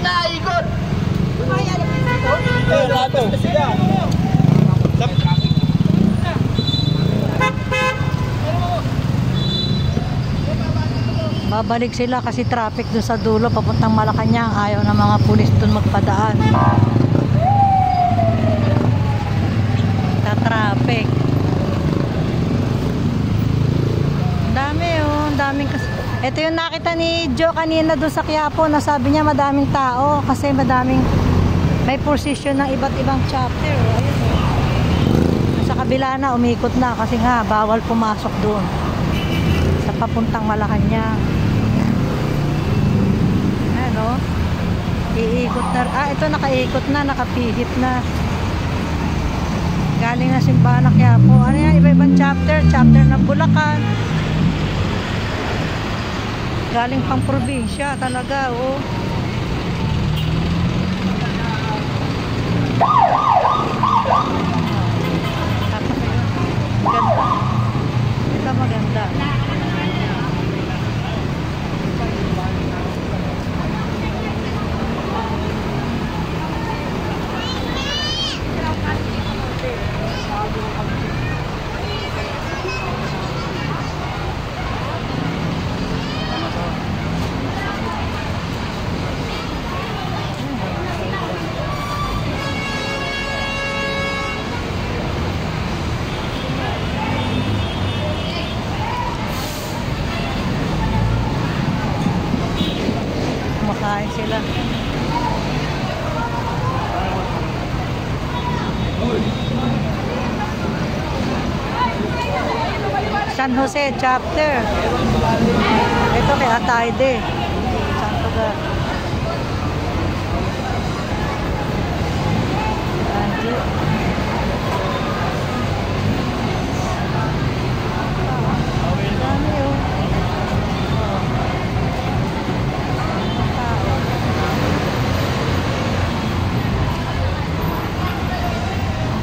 na, ikot! Lato. Babalik sila kasi traffic doon sa dulo papuntang Malacanang. Ayaw ng mga pulis doon magpadaan. Sa traffic. Dami oh, daming ito yung nakita ni Joe kanina doon sa Quiapo na sabi niya madaming tao kasi madaming may position ng iba't ibang chapter. Ayun oh. Sa kabila na umikot na kasi nga bawal pumasok doon sa papuntang Malacanang. Ano? Iikot na. Ito nakaikot na, nakapihit na. Galing na simbahan na Quiapo. Ano yan? Iba-ibang chapter. Chapter ng Bulacan. Galing pang probinsya talaga, oh. Maganda. Ito maganda. Kumakain sila. San Jose chapter. Ito kay Ataide. Santo God. Dami oh.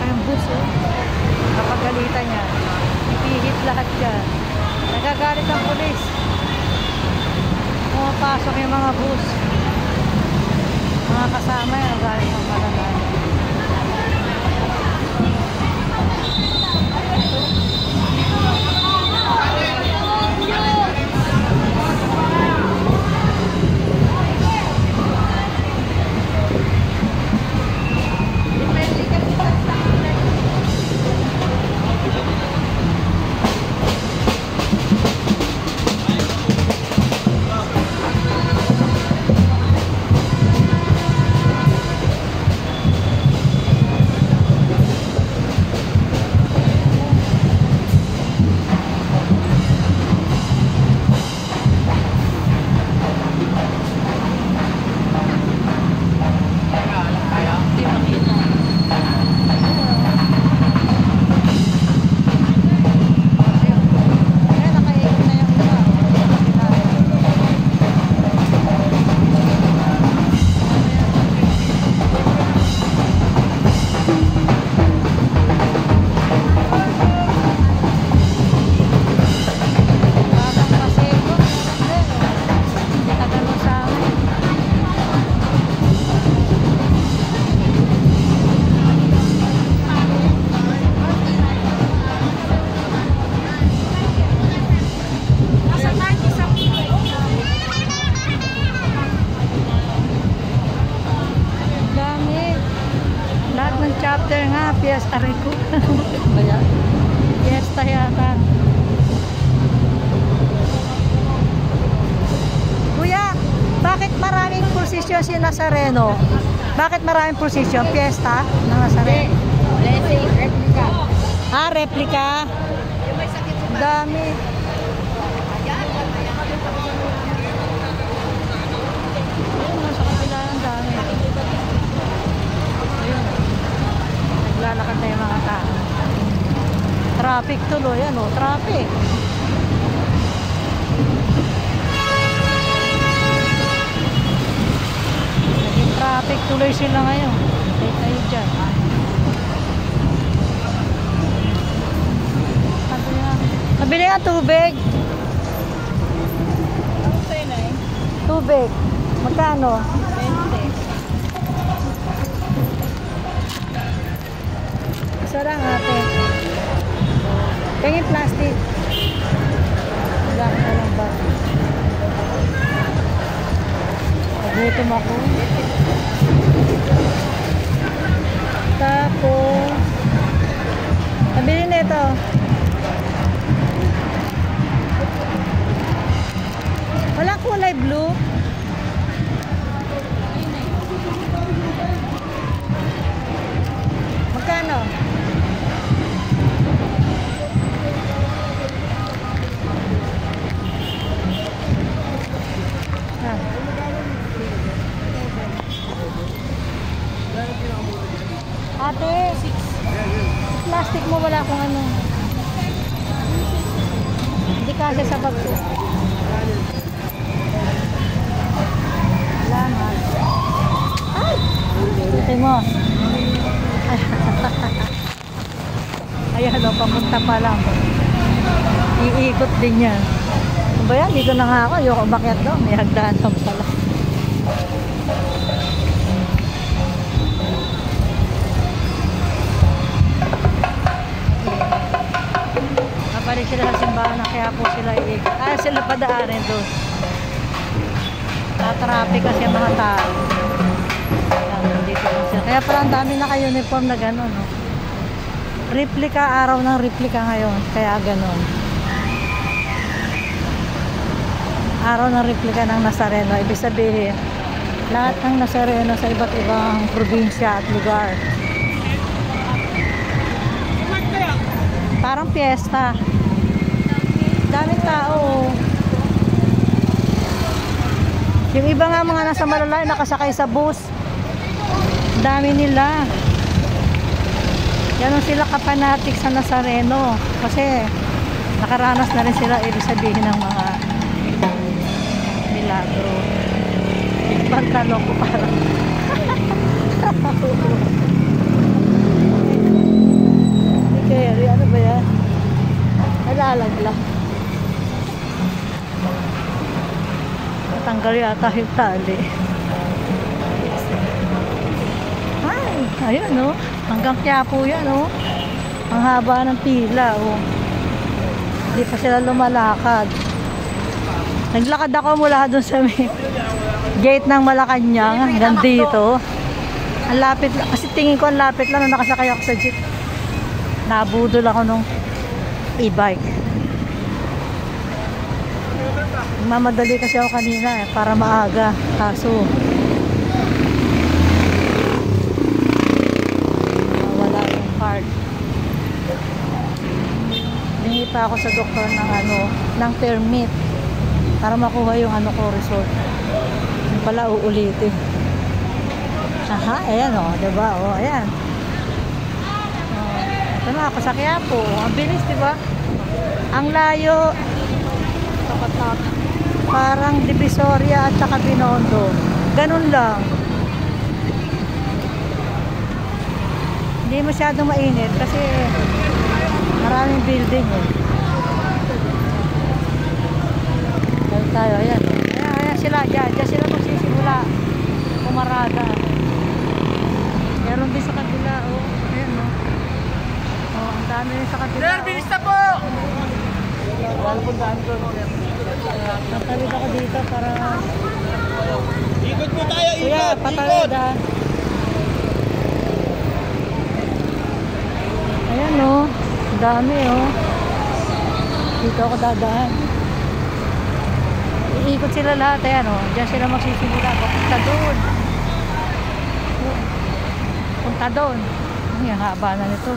Ang bus oh. Kapagalitan niya. Ipihit lahat dyan. Nagagalit ang pulis. Pumapasok yung mga bus. Mga kasama yan. Nagagalit ang malalaan. Chapter nga, Fiesta Rico. Fiesta yata. Kuya, bakit maraming prosesyon si Nazareno? Bakit maraming prosesyon? Fiesta ng Nazareno? Blessing, replica. Ah, replica. Dami. Ayun, sa kabila ng dami. Naglalakad na yung mga tao. Traffic tuloy, ano? Traffic. Naging traffic tuloy sila ngayon. Stay tayo dyan. Nabili nga tubig. Tubig. Magkano? 20. piso lang ate. Pengin plastic. Wala ka lang ba? Nagutom ako. Tapos, nabili na ito. Walang kulay blue. Magkano? Ah. Ate, plastic mo wala akong ano. Hindi kasi sa bag ko. Salamat. Ay! Ito mo. Ayan o, papunta pa lang. Iikot din yan. Ano ba yan? Dito na nga ako. Ayoko umakyat doon. May hagdanan pala. Kapalik sila sa simbahan na kaya po sila iikot. Sila padaanin doon. Traffic kasi ang mga tao. Dito lang sila. Kaya pala ang dami naka-uniform na gano'n, no? Replika, araw ng replika ngayon. Kaya gano'n. Araw ng replika ng Nazareno. Ibig sabihin, lahat ng Nazareno sa iba't ibang probinsya at lugar. Parang piyesta. Daming tao. Yung iba nga mga nasa Malalay nakasakay sa bus. Dami nila. Ganon sila kapanatik sa Nazareno. Kasi nakaranas na rin sila ibig sabihin ng mga milagro. Yung pantalon ko parang hindi kaya, ano ba yan? Nalalaglag. Tanggal yata yung tali. Ay, ayun no. Hanggang Quiapo yan no. Ang haba ng pila oh. Hindi pa sila lumalakad. Naglakad ako mula doon sa may gate ng Malacanang hanggang dito. Ang lapit lang. Kasi tingin ko ang lapit lang nung nakasakay ako sa jeep. Nabudol ako nung e-bike. Mamadali kasi ako kanina para maaga. Kaso wala yung card. Hingi pa ako sa doktor ng ng permit para makuha yung result. Yung pala uulitin. Aha, ayan o, diba? O, ayan. Ito na ako sa Quiapo. Ang bilis, diba? Ang layo. Tapat-tapat. Parang Divisoria at saka Binondo. Ganun lang. Hindi masyadong mainit kasi maraming building eh. Dahil tayo, ayan. Ayan sila, dyan sila magsisimula. Pumarada. Meron din sa kabila, oh. Ayan, oh. Oh, ang dami rin sa kabila. Sir, bilis na po! Patawid ako dito para... Ikot po tayo, Kuya, ikot! patawid ah. Ayan oh. Ang dami oh. Dito ako dadaan. Iikot sila lahat. Ayan oh. Diyan sila magsisimula. Punta doon. Punta doon. Ang haba na nito.